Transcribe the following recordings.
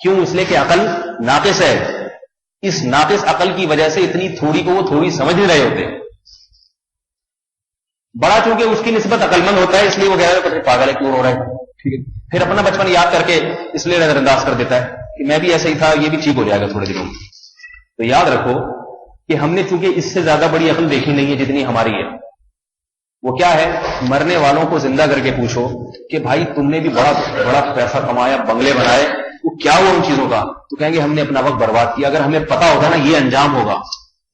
کیوں؟ اس لیے کہ عقل ناقص ہے. اس ناقص عقل کی وجہ سے اتنی تھوڑی کو وہ تھوڑی سمجھ نہیں رہے ہوتے. بڑا چونکہ اس کی نسبت عقل مند ہوتا ہے اس لیے وہ کہہ رہا ہے پاگل ہے کیوں ہو رہا ہے. ٹھیک ہے، پھر اپنا بچپن یاد کر کے اس لیے نظر انداز کر دیتا ہے کہ میں بھی ایسا ہی تھا، یہ بھی ٹھیک ہو جائے گا تھوڑے دنوں میں. تو یاد رکھو کہ ہم نے چونکہ اس سے زیادہ بڑی عقل دیکھی نہیں ہے جتنی ہماری ہے. وہ کیا ہے؟ مرنے والوں کو زندہ کر کے پوچھو کہ بھائی تم نے بھی بڑا بڑا پیسہ کمایا، بنگلے بنائے، وہ کیا ہوا ان چیزوں کا؟ تو کہیں گے ہم نے اپنا وقت برباد کیا. اگر ہمیں پتا ہوتا نا یہ انجام ہوگا،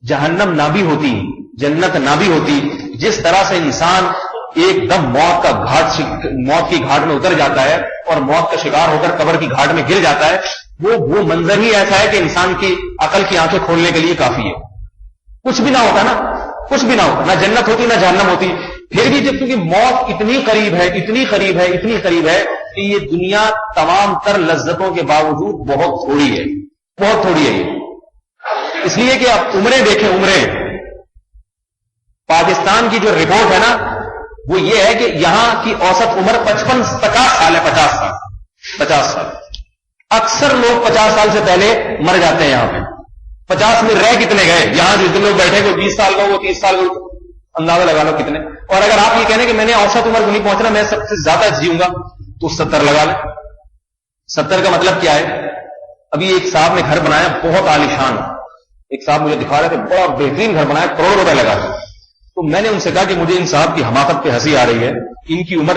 جہنم نہ بھی ہوتی، جنت نہ بھی ہوتی، جس طرح سے انسان ایک دم موت کی گھاٹ میں اتر جاتا ہے اور موت کا شکار ہو کر قبر کی گھاٹ میں گر جاتا ہے، وہ منظر ہی ایسا ہے کہ انسان کی عقل کی آنکھیں کھولنے کے لیے کافی ہے. کچھ بھی نہ ہوتا نا، کچھ بھی نہ ہوتا، نہ جنت ہوتی نہ جہنم ہوتی، پھر بھی جب کیونکہ موت اتنی قریب ہے، اتنی قریب ہے، اتنی قریب ہے کہ یہ دنیا تمام تر لذتوں کے باوجود بہت تھوڑی ہے، بہت تھوڑی ہے یہ. اس لیے کہ آپ عمریں دیکھیں، عمریں پاکستان کی جو رپورٹ ہے نا وہ یہ ہے کہ یہاں کی اوسط عمر 50 سال ہے. 50 سال. اکثر لوگ 50 سال سے پہلے مر جاتے ہیں. یہاں پہ 50 میں رہ کتنے گئے؟ یہاں جتنے لوگ بیٹھے کوئی 20 سال کا، وہ 30 سال کا، اندازہ لگا لو کتنے. اور اگر آپ یہ کہنے کہ میں نے اوسط عمر کو نہیں پہنچنا، میں سب سے زیادہ جیوں گا، تو 70 لگا لیں. 70 کا مطلب کیا ہے؟ ابھی ایک صاحب نے گھر بنایا بہت عالیشان، ایک صاحب مجھے دکھا رہے تھے بڑا بہترین گھر بنایا، کروڑ روپے لگا. تو میں نے ان سے کہا کہ مجھے ان صاحب کی حماقت پہ ہنسی آ رہی ہے. ان کی عمر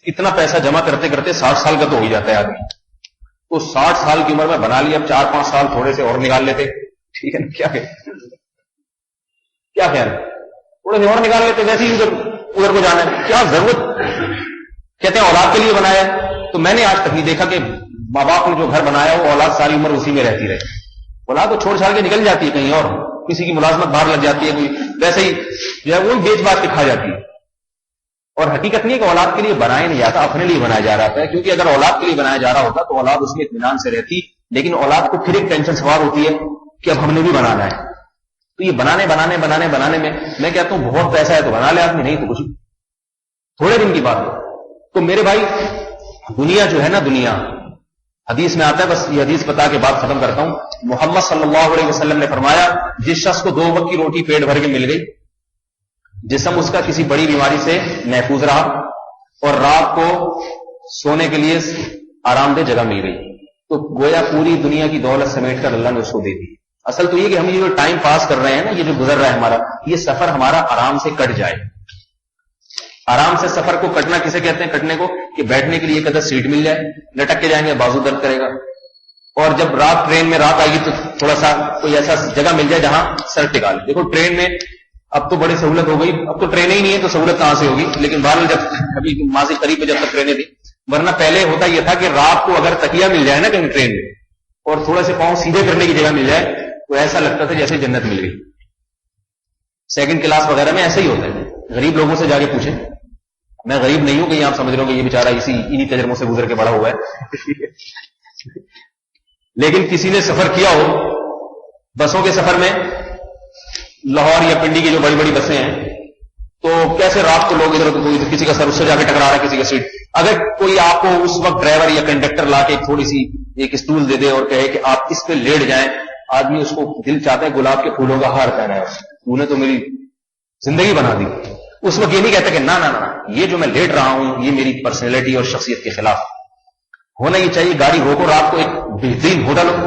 اتنا پیسہ جمع کرتے کرتے 60 سال کا تو ہو ہی جاتا ہے آدمی. تو 60 سال کی عمر میں بنا لی، اب 4-5 سال تھوڑے سے اور نکال لیتے. ٹھیک ہے نا؟ کیا خیال ہے؟ تھوڑے سے اور نکال لیتے، ویسے ہی ادھر کو جانا ہے، کیا ضرورت؟ کہتے ہیں اولاد کے لیے بنایا. تو میں نے آج تک نہیں دیکھا کہ ماں باپ نے جو گھر بنایا وہ اولاد ساری عمر اسی میں رہتی رہے. اولاد تو چھوڑ چھاڑ کے نکل جاتی ہے کہیں اور، کسی کی ملازمت باہر لگ جاتی ہے، کوئی ویسے ہی جو ہے وہ بیچ بات کے کھا جاتی ہے. اور حقیقت نہیں ہے کہ اولاد کے لیے بنایا نہیں جاتا، اپنے لیے بنایا جا رہا ہے. کیونکہ اگر اولاد کے لیے بنایا جا رہا ہوتا تو اولاد اس میں اطمینان سے رہتی، لیکن اولاد کو پھر ایک ٹینشن سوار ہوتی ہے کہ اب ہم نے بھی بنانا ہے. تو یہ بنانے میں کہتا ہوں بہت پیسہ ہے تو بنا لے آدمی، نہیں تو کچھ تھوڑے دن کی بات ہے. تو میرے بھائی دنیا جو ہے نا، دنیا حدیث میں آتا ہے، بس یہ حدیث بتا کے بات ختم کرتا ہوں. محمد صلی اللہ علیہ وسلم نے فرمایا جس شخص کو 2 وقت کی روٹی پیٹ بھر کے مل گئی، جسم اس کا کسی بڑی بیماری سے محفوظ رہا، اور رات کو سونے کے لیے آرام دہ جگہ مل گئی، تو گویا پوری دنیا کی دولت سمیٹ کر اللہ نے اس کو دے دی. اصل تو یہ کہ ہم یہ جو ٹائم پاس کر رہے ہیں نا، یہ جو گزر رہا ہے ہمارا، یہ سفر ہمارا آرام سے کٹ جائے. آرام سے سفر کو کٹنا کسے کہتے ہیں؟ کٹنے کو کہ بیٹھنے کے لیے ایک عدد سیٹ مل جائے، لٹک کے جائیں گے، بازو درد کرے گا. اور جب رات ٹرین میں رات آئے گی تو تھوڑا سا کوئی ایسا جگہ مل جائے جہاں سر ٹکا لے. دیکھو ٹرین میں اب تو بڑی سہولت ہو گئی، اب تو ٹرینیں ہی نہیں ہے تو سہولت کہاں سے ہوگی. لیکن بہرحال جب ابھی ماضی قریب میں جب تک ٹرینیں تھی، ورنہ پہلے ہوتا یہ تھا کہ رات کو اگر تکیہ مل جائے نا کہیں ٹرین میں اور تھوڑے سے پاؤں سیدھے کرنے کی جگہ مل جائے تو ایسا لگتا تھا جیسے جنت مل گئی. سیکنڈ کلاس وغیرہ میں ایسا ہی ہوتا ہے. غریب لوگوں سے جا کے پوچھیں، میں غریب نہیں ہوں کہ آپ سمجھ رہے ہو کہ یہ بیچارہ انہی تجربوں سے گزر کے بڑا ہوا ہے. لیکن کسی نے سفر کیا ہو بسوں کے سفر میں، لاہور یا پنڈی کی جو بڑی بڑی بسیں ہیں، تو کیسے رات کو لوگ ادھر کسی کا سر اس سے جا کے ٹکرا رہا ہے، کسی کا سیٹ. اگر کوئی آپ کو اس وقت ڈرائیور یا کنڈکٹر لا کے تھوڑی سی ایک اسٹول دے دے اور کہے کہ آپ اس پہ لیٹ جائیں، آدمی اس کو دل چاہتا ہے گلاب کے پھولوں کا ہار پہنا ہے، تو نے تو میری زندگی بنا دی. اس وقت یہ نہیں کہتا کہ نہ یہ جو میں لیٹ رہا ہوں یہ میری پرسنالٹی اور شخصیت کے خلاف ہونا یہ چاہیے. گاڑی روکو، رات کو ایک بہترین ہوٹل ہو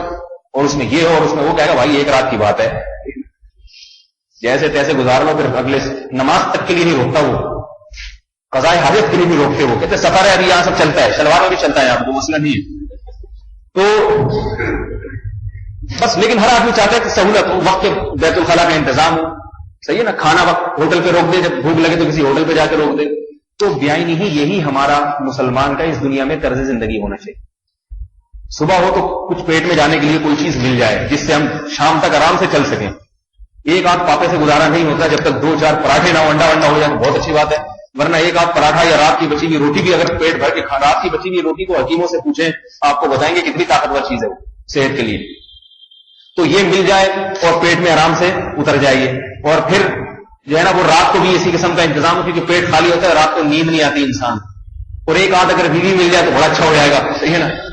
اور اس میں یہ ہو اور اس میں وہ کہے گا بھائی ایک رات کی بات ہے، جیسے تیسے گزار لو، پھر اگلے نماز تک کے لیے نہیں روکتا، وہ قضاء حاجت کے لیے نہیں روکتے. وہ کہتے سفر ہے ابھی یہاں سب چلتا ہے، شلوار میں بھی چلتا ہے، آپ کو مسئلہ نہیں ہے. تو بس لیکن ہر آدمی چاہتا ہے کہ سہولت ہو، وقت بیت الخلا کا انتظام ہو. صحیح ہے نا؟ کھانا وقت ہوٹل پہ روک دے، جب بھوک لگے تو کسی ہوٹل پہ جا کے روک دے. تو بیائی نہیں، یہی ہمارا مسلمان کا اس دنیا میں طرز زندگی ہونا چاہیے. صبح ہو تو کچھ پیٹ میں جانے کے لیے کوئی چیز مل جائے جس سے ہم شام تک آرام سے چل سکیں. ایک آدھ پاپے سے گزارا نہیں ہوتا، جب تک 2-4 پراٹھے نہ انڈا ہو جائے تو بہت اچھی بات ہے. ورنہ ایک آدھ پراٹھا یا رات کی بچی ہوئی روٹی بھی اگر پیٹ بھر کے کھا، رات کی بچی ہوئی روٹی کو حکیموں سے پوچھیں آپ کو بتائیں گے کتنی طاقتور چیز ہے وہ صحت کے لیے. تو یہ مل جائے اور پیٹ میں آرام سے اتر جائیے. اور پھر جو ہے نا وہ رات کو بھی اسی قسم کا انتظام ہو، کیونکہ پیٹ خالی ہوتا ہے، رات کو نیند نہیں آتی انسان. اور ایک آدھ اگر بیوی مل جائے تو بڑا اچھا ہو جائے گا. صحیح ہے نا؟